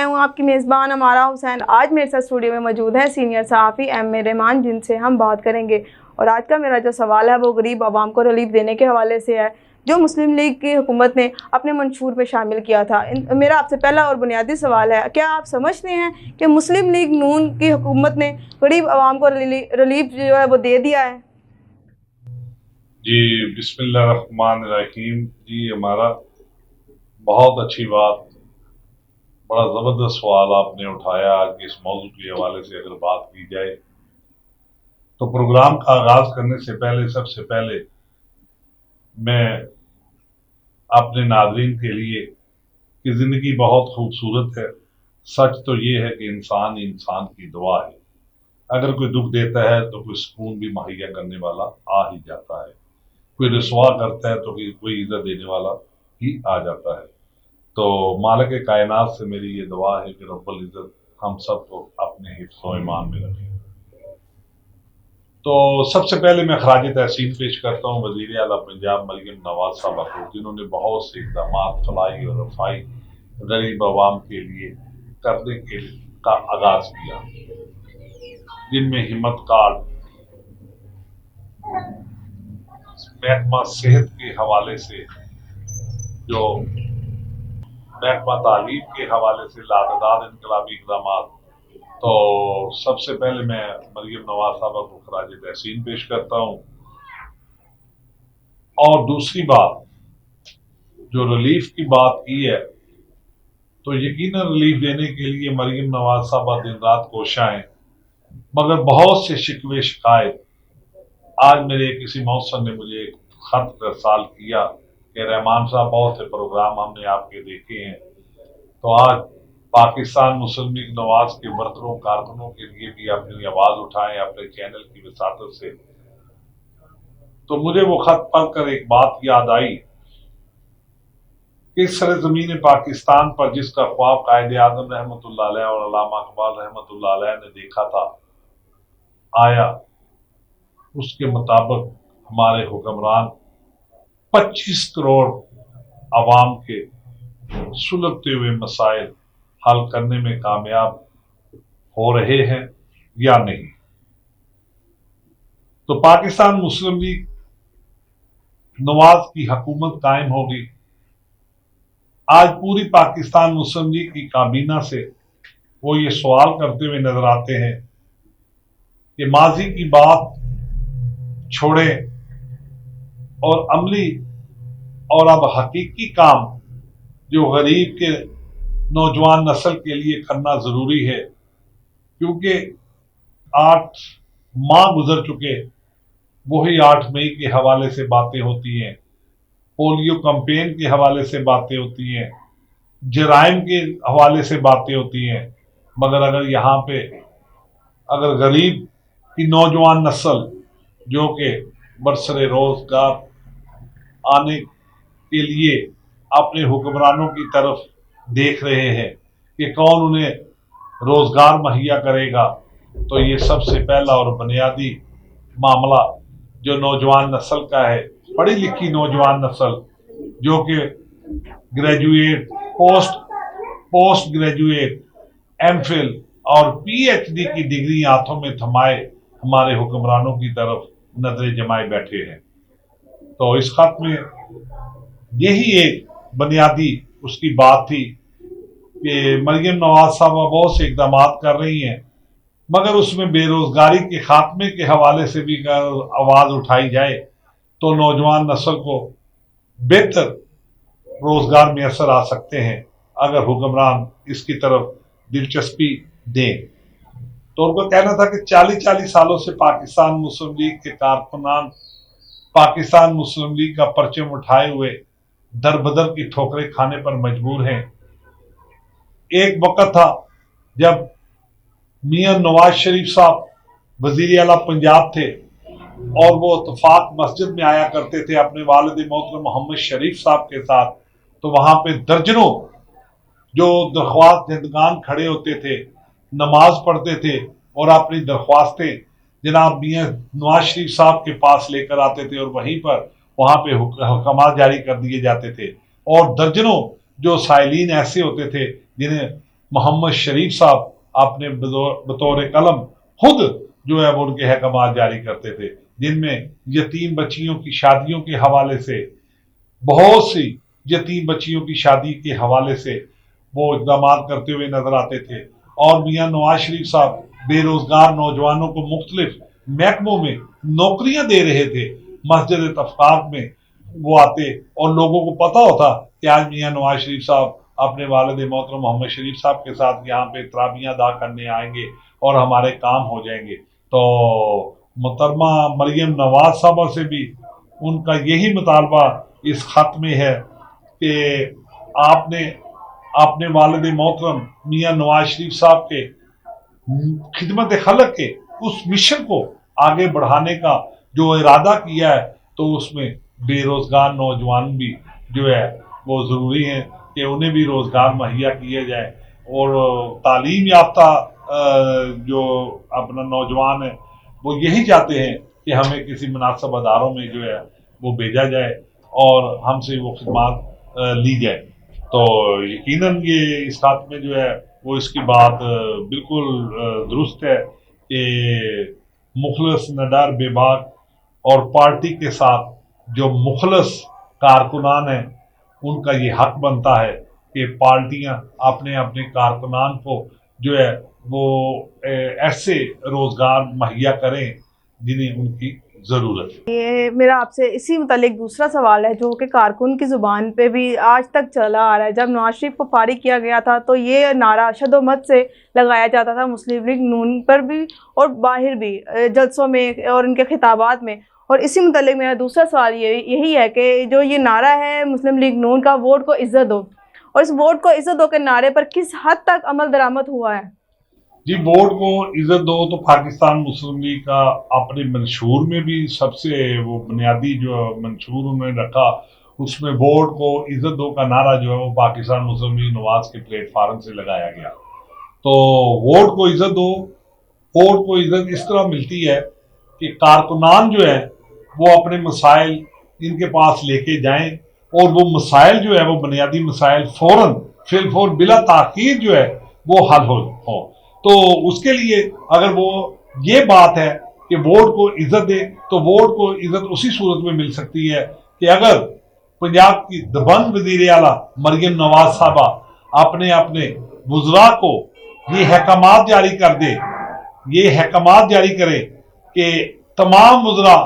میں ہوں آپ کی میزبان ہمارا حسین۔ آج میرے ساتھ اسٹوڈیو میں موجود ہیں سینئر صحافی ایم اے رحمان، جن سے ہم بات کریں گے۔ اور آج کا میرا جو سوال ہے وہ غریب عوام کو ریلیف دینے کے حوالے سے ہے، جو مسلم لیگ کی حکومت نے اپنے منشور میں شامل کیا تھا۔ میرا آپ سے پہلا اور بنیادی سوال ہے، کیا آپ سمجھتے ہیں کہ مسلم لیگ نون کی حکومت نے غریب عوام کو ریلیف جو ہے وہ دے دیا ہے؟ جی بسم اللہ الرحمن الرحیم۔ جی ہمارا بہت اچھی بات، بڑا زبردست سوال آپ نے اٹھایا کہ اس موضوع کے حوالے سے اگر بات کی جائے تو پروگرام کا آغاز کرنے سے پہلے سب سے پہلے میں اپنے ناظرین کے لیے کہ زندگی بہت خوبصورت ہے، سچ تو یہ ہے کہ انسان انسان کی دعا ہے۔ اگر کوئی دکھ دیتا ہے تو کوئی سکون بھی مہیا کرنے والا آ ہی جاتا ہے، کوئی رسوا کرتا ہے تو کوئی عزت دینے والا ہی آ جاتا ہے۔ تو مالک کائنات سے میری یہ دعا ہے کہ رب العزت ہم سب کو اپنے حفظ و ایمان میں رکھے۔ تو سب سے پہلے میں خراج تحسین پیش کرتا ہوں وزیر اعلیٰ پنجاب مریم نواز صاحبہ کو، جنہوں نے بہت سے اقدامات فلاحی اور رفاہی غریب عوام کے لیے کرنے کا آغاز کیا، جن میں ہمت کارڈ، محکمہ صحت کے حوالے سے، جو محکمہ تعلیم کے حوالے سے لاتعداد انقلابی اقدامات۔ تو سب سے پہلے میں مریم نواز صاحبہ کو خراج تحسین پیش کرتا ہوں۔ اور دوسری بات، جو ریلیف کی بات کی ہے تو یقیناً ریلیف دینے کے لیے مریم نواز صاحبہ دن رات کوشاں ہیں، مگر بہت سے شکوے شکایت۔ آج میرے کسی موثر نے مجھے ایک خط ارسال کیا کہ رحمان صاحب بہت سے پروگرام ہم نے آپ کے دیکھے ہیں، تو آج پاکستان مسلم لیگ نواز کے ورکروں کارکنوں کے لیے بھی اپنی آواز اٹھائیں اپنے چینل کی وساطت سے۔ تو مجھے وہ خط پڑھ کر ایک بات یاد آئی کہ اس سرزمین پاکستان پر جس کا خواب قائد اعظم رحمۃ اللہ علیہ اور علامہ اقبال رحمۃ اللہ علیہ نے دیکھا تھا، آیا اس کے مطابق ہمارے حکمران 25 کروڑ عوام کے سلگتے ہوئے مسائل حل کرنے میں کامیاب ہو رہے ہیں یا نہیں؟ تو پاکستان مسلم لیگ نواز کی حکومت قائم ہوگی۔ آج پوری پاکستان مسلم لیگ کی کابینہ سے وہ یہ سوال کرتے ہوئے نظر آتے ہیں کہ ماضی کی بات چھوڑیں اور عملی اور اب حقیقی کام جو غریب کے نوجوان نسل کے لیے کرنا ضروری ہے، کیونکہ 8 ماہ گزر چکے، وہی 8 مئی کے حوالے سے باتیں ہوتی ہیں، پولیو کمپین کے حوالے سے باتیں ہوتی ہیں، جرائم کے حوالے سے باتیں ہوتی ہیں، مگر اگر یہاں پہ اگر غریب کی نوجوان نسل جو کہ برسر روزگار آنے کے لیے اپنے حکمرانوں کی طرف دیکھ رہے ہیں کہ کون انہیں روزگار مہیا کرے گا، تو یہ سب سے پہلا اور بنیادی معاملہ جو نوجوان نسل کا ہے، پڑھی لکھی نوجوان نسل جو کہ graduate, post graduate, M Phil اور پی ایچ ڈی کی ڈگری ہاتھوں میں تھمائے ہمارے حکمرانوں کی طرف نظریں جمائے بیٹھے ہیں۔ تو اس خط میں یہی ایک بنیادی اس کی بات تھی کہ مریم نواز صاحبہ بہت سے اقدامات کر رہی ہیں، مگر اس میں بے روزگاری کے خاتمے کے حوالے سے بھی آواز اٹھائی جائے تو نوجوان نسل کو بہتر روزگار میسر آ سکتے ہیں اگر حکمران اس کی طرف دلچسپی دیں۔ تو ان کو کہنا تھا کہ 40 سالوں سے پاکستان مسلم لیگ کے کارکنان پاکستان مسلم لیگ کا پرچم اٹھائے ہوئے در بدر کی ٹھوکریں کھانے پر مجبور ہیں۔ ایک وقت تھا جب میاں نواز شریف صاحب وزیر اعلیٰ پنجاب تھے اور وہ اتفاق مسجد میں آیا کرتے تھے اپنے والد محترم محمد شریف صاحب کے ساتھ، تو وہاں پہ درجنوں جو درخواست دہندگان کھڑے ہوتے تھے، نماز پڑھتے تھے اور اپنی درخواستیں جناب میاں نواز شریف صاحب کے پاس لے کر آتے تھے، اور وہیں پر وہاں پہ حکامات جاری کر دیے جاتے تھے، اور درجنوں جو سائلین ایسے ہوتے تھے جنہیں मोहम्मद शरीफ साहब अपने बतौर कलम खुद जो है वो उनके अहकाम जारी करते थे, जिनमें यतीम बच्चियों की शादियों के हवाले से, बहुत सी यतीम बच्चियों की शादी के हवाले से वो इकदाम करते हुए नजर आते थे। और मियाँ नवाज शरीफ साहब बेरोजगार नौजवानों को मुख्तलिफ महकमों में नौकरियां दे रहे थे। मस्जिद तफकाक में वो आते और लोगों को पता होता कि आज मियाँ नवाज शरीफ साहब अपने वालिद मोहतरम मोहम्मद शरीफ साहब के साथ यहाँ पे तराबियां अदा करने आएंगे और हमारे काम हो जाएंगे। तो मोहतरमा मरियम नवाज साहबा से भी उनका यही मुतालबा इस खत में है कि आपने अपने वालिद मोहतरम मियाँ नवाज शरीफ साहब के खिदमत खलक के उस मिशन को आगे बढ़ाने का जो इरादा किया है, तो उसमें बेरोजगार नौजवान भी जो है वो ज़रूरी है कि उन्हें भी रोज़गार मुहैया किया जाए। और तालीम याफ्ता जो अपना नौजवान है वो यही चाहते हैं कि हमें किसी मुनासिब अदारों में जो है वो भेजा जाए और हमसे वो खिदमत ली जाए। तो यकीनन ये इस खत में जो है वो इसकी बात बिल्कुल दुरुस्त है कि मुखलस निडर बेबाक और पार्टी के साथ जो मुखलस कारकुनान हैं उनका ये हक बनता है कि पार्टियां अपने अपने कारकुनान को जो है वो ऐसे रोजगार मुहैया करें जिन्हें उनकी ज़रूरत है। ये मेरा आपसे इसी मुतालिक दूसरा सवाल है जो कि कारकुन की ज़ुबान पे भी आज तक चला आ रहा है। जब नवाज शरीफ को फारिग किया गया था तो ये नारा शदोमत से लगाया जाता था मुस्लिम लीग नून पर भी और बाहर भी जलसों में और उनके खिताबात में। और इसी मुतालिक मेरा दूसरा सवाल यही है कि जो ये नारा है मुस्लिम लीग नून का, वोट को इज़्ज़त दो, और इस वोट को इज़्ज़त दो के नारे पर किस हद तक अमल दरामद हुआ है? जी, वोट को इज्जत दो तो पाकिस्तान मुस्लिम लीग का अपने मंशूर में भी सबसे वो बुनियादी जो मंशूर उन्होंने रखा, उसमें वोट को इज्जत दो का नारा जो है वो पाकिस्तान मुस्लिम लीग नवाज के प्लेटफार्म से लगाया गया। तो वोट को इज्जत दो, वोट को इज्जत इस तरह मिलती है कि कारकुनान जो है वो अपने मसाइल इनके पास लेके जाएं और वो मसाइल जो है वो बुनियादी मसाइल फौरन फिलफौर बिला ताखीर जो है वो हल हो। तो उसके लिए अगर वो ये बात है कि वोट को इज्जत दे, तो वोट को इज्जत उसी सूरत में मिल सकती है कि अगर पंजाब की दबंग वजीर आला मरियम नवाज साहबा अपने अपने वुज़रा को ये अहकामात जारी कर दे, ये अहकामात जारी करे कि तमाम वुज़रा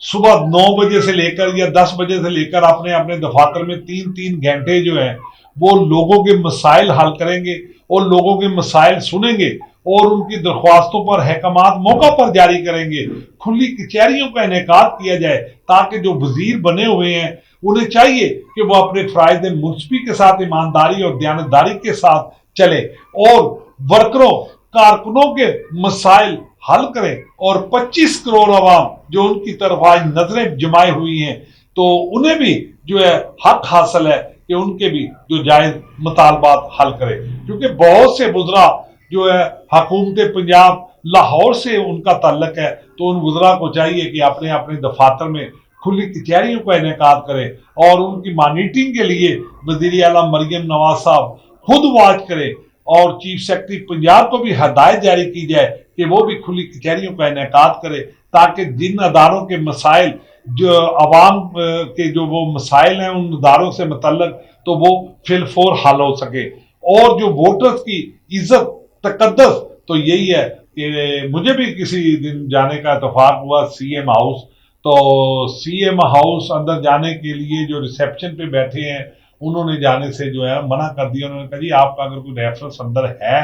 सुबह 9 बजे से लेकर या 10 बजे से लेकर अपने अपने दफातर में 3-3 घंटे जो है वो लोगों के मसाइल हल करेंगे और लोगों के मसाइल सुनेंगे और उनकी दरख्वास्तों पर अहकामात मौका पर जारी करेंगे। खुली कचहरियों का इनेकाद किया जाए ताकि जो वजीर बने हुए हैं उन्हें चाहिए कि वो अपने फ़राइज़ मुनसबी के साथ ईमानदारी और दयानतदारी के साथ चले और वर्करों कारकुनों के मसाइल हल करें। और 25 करोड़ अवाम जो उनकी तरफ आज नजरें जमाई हुई हैं, तो उन्हें भी जो है हक हासिल है कि उनके भी जो जायज मुतालबात हल करें, क्योंकि बहुत से वुज़रा जो है हुकूमत पंजाब लाहौर से उनका ताल्लुक है, तो उन वुज़रा को चाहिए कि अपने अपने दफातर में खुली कचहरियों का इनेकाद करें और उनकी मॉनिटरिंग के लिए वज़ीर आला मरियम नवाज साहब खुद वाच करें और चीफ सेक्रेटरी पंजाब को भी हदायत जारी की जाए कि वो भी खुली कचहरियों का इनेकाद करे, ताकि जिन अदारों के मसाइल जो अवाम के जो वो मसाइल हैं उन अदारों से मुतल्लक तो वो फिलफौर हल हो सके। और जो वोटर्स की इज्जत तकद्दस, तो यही है कि मुझे भी किसी दिन जाने का इत्तेफाक हुआ सीएम हाउस, तो सीएम हाउस अंदर जाने के लिए जो रिसेप्शन पे बैठे हैं उन्होंने जाने से जो है मना कर दिया। उन्होंने कहा जी आपका अगर कोई रेफरेंस अंदर है,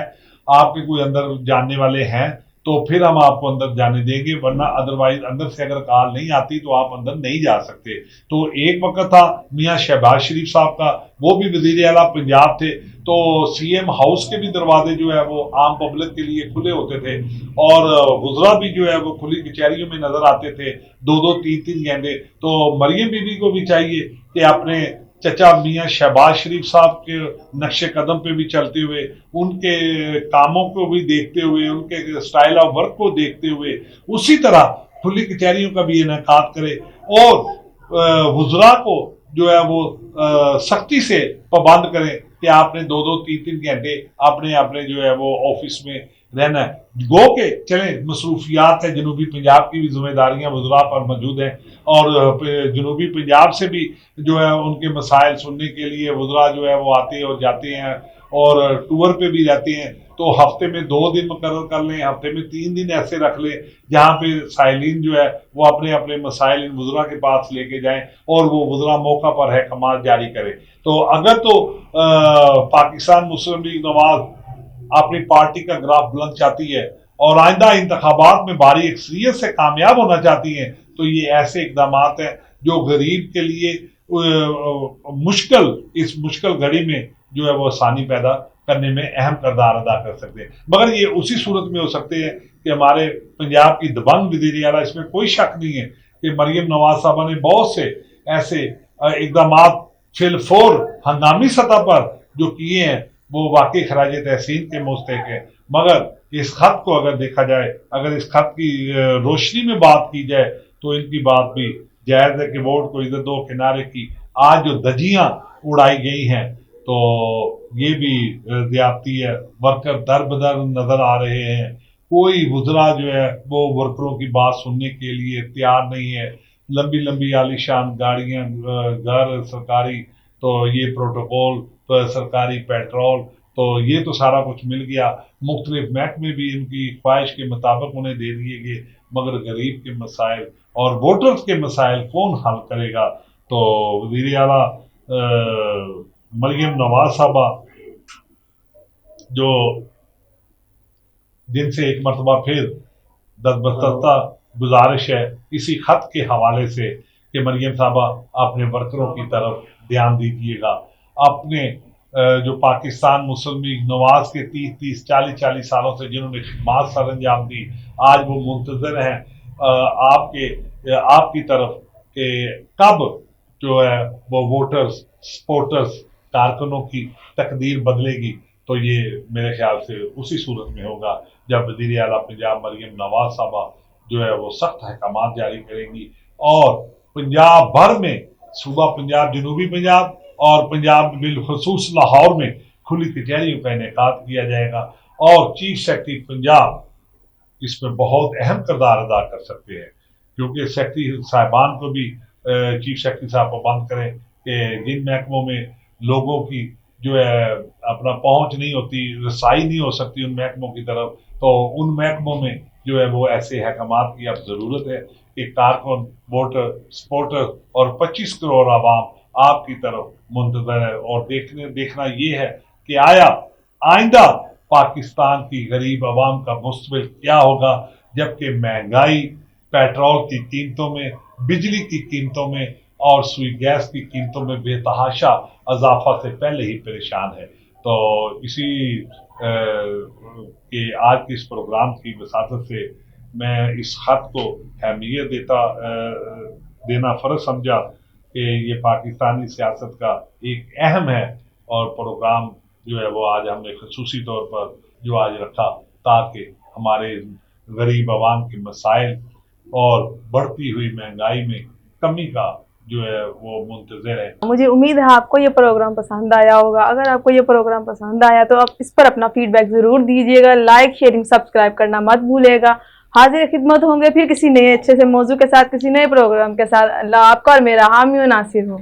आपके कोई अंदर जानने वाले हैं तो फिर हम आपको अंदर जाने देंगे, वरना अदरवाइज अंदर से अगर कॉल नहीं आती तो आप अंदर नहीं जा सकते। तो एक वक्त था मियाँ शहबाज शरीफ साहब का, वो भी वजीर आला पंजाब थे, तो सीएम हाउस के भी दरवाजे जो है वो आम पब्लिक के लिए खुले होते थे और वुज़रा भी जो है वो खुली कचहरियों में नजर आते थे 2-2, 3-3 घंटे। तो मरियम बीबी को भी चाहिए कि अपने चचा मियाँ शहबाज शरीफ साहब के नक्शे कदम पे भी चलते हुए, उनके कामों को भी देखते हुए, उनके स्टाइल ऑफ वर्क को देखते हुए उसी तरह खुली कचहरियों का भी इनेकाद करे और वुज़रा को जो है वो सख्ती से पाबंद करें कि आपने 2-2, 3-3 घंटे अपने अपने जो है वो ऑफिस में रहना है। गो के चलें, मसरूफियात है, जनूबी पंजाब की भी जिम्मेदारियां वज़रा पर मौजूद हैं और जनूबी पंजाब से भी जो है उनके मसाइल सुनने के लिए वज़रा जो है वो आते और जाते हैं और टूर पे भी रहते हैं। तो हफ्ते में 2 दिन मुकर्रर कर लें, हफ्ते में 3 दिन ऐसे रख लें जहाँ पे साइलिन जो है वो अपने अपने मसाइल इन वज़रा के पास लेके जाएं और वो वज़रा मौका पर है कमाल जारी करे। तो अगर तो पाकिस्तान मुस्लिम लीग नवाज अपनी पार्टी का ग्राफ बुलंद चाहती है और आइंदा इंतखाबात में भारी अक्सरियत से कामयाब होना चाहती है, तो ये ऐसे इकदाम हैं जो गरीब के लिए इस मुश्किल घड़ी में जो है वो आसानी पैदा करने में अहम किरदार अदा कर सकते हैं। मगर ये उसी सूरत में हो सकते हैं कि हमारे पंजाब की दबंग वज़ीर आला, इसमें कोई शक नहीं है कि मरियम नवाज साहबा ने बहुत से ऐसे इकदाम फिलफोर हंगामी सतह पर जो किए हैं वो वाकई खराज तहसीन के मुस्तहक है। मगर इस खत को अगर देखा जाए, अगर इस खत की रोशनी में बात की जाए तो इनकी बात भी जायज़ है कि वोट को इधर दो किनारे की आज जो धज्जियां उड़ाई गई हैं तो ये भी ज्यादती है। वर्कर दर बदर नजर आ रहे हैं, कोई वज़रा जो है वो वर्करों की बात सुनने के लिए तैयार नहीं है। लंबी लंबी आलीशान गाड़ियां, घर सरकारी, तो ये प्रोटोकॉल, तो सरकारी पेट्रोल, तो ये तो सारा कुछ मिल गया। मुख्तलिफ महकमे भी इनकी ख्वाहिश के मुताबिक उन्हें दे दिए गए, मगर गरीब के मसाइल और वोटर्स के मसाइल कौन हल करेगा? तो वज़ीर आला मरियम नवाज साहबा जो जिनसे एक मरतबा फिर दस्तबरदा गुजारिश है इसी खत के हवाले से कि मरियम साहबा अपने वर्करों की तरफ ध्यान दीजिएगा। अपने जो पाकिस्तान मुस्लिम लीग नवाज के 30-30, 40-40 सालों से जिन्होंने खिदमत सर अंजाम दी, आज वो मुंतज़िर हैं आपकी तरफ कि कब जो है वो वोटर्स, सपोर्टर्स, कारकुनों की तकदीर बदलेगी। तो ये मेरे ख्याल से उसी सूरत में होगा जब वज़ीर आला पंजाब मरियम नवाज साहबा जो है वो सख्त अहकामात जारी करेंगी और पंजाब भर में, सूबा पंजाब, जनूबी पंजाब और पंजाब बिलखुसूस लाहौर में खुली कचहरियों का इनेकाद किया जाएगा और चीफ सेक्रेटरी पंजाब इसमें बहुत अहम किरदार अदा कर सकते हैं, क्योंकि सेक्रेटरी साहिबान को भी चीफ सेक्रेटरी साहब को बंद करें कि जिन महकमों में लोगों की जो है अपना पहुंच नहीं होती, रसाई नहीं हो सकती उन महकमों की तरफ, तो उन महकमों में जो है वो ऐसे अहकामात की अब ज़रूरत है कि कारकुन, वोटर, सपोर्टर और 25 करोड़ आवाम आपकी तरफ मुंतज़र है और देखना ये है कि आइंदा पाकिस्तान की गरीब आवाम का मुस्तकबिल क्या होगा, जबकि महंगाई पेट्रोल की कीमतों में, बिजली की कीमतों में और सुई गैस की कीमतों में बेतहाशा इजाफा से पहले ही परेशान है। तो इसी के आज के इस प्रोग्राम की वसातत से मैं इस खत को अहमियत देना फ़र्ज समझा कि ये पाकिस्तानी सियासत का एक अहम है और प्रोग्राम जो है वो आज हमने खसूसी तौर पर जो आज रखा ताकि हमारे गरीब आवाम के मसाइल और बढ़ती हुई महंगाई में कमी का जो है वो मुंतज़िर है। मुझे उम्मीद है आपको ये प्रोग्राम पसंद आया होगा। अगर आपको ये प्रोग्राम पसंद आया तो आप इस पर अपना फीडबैक ज़रूर दीजिएगा। लाइक, शेयरिंग, सब्सक्राइब करना मत भूलिएगा। हाजिर खिदमत होंगे फिर किसी नए अच्छे से मौजू के साथ, किसी नए प्रोग्राम के साथ। अल्लाह आपका और मेरा हामी व नासिर हो।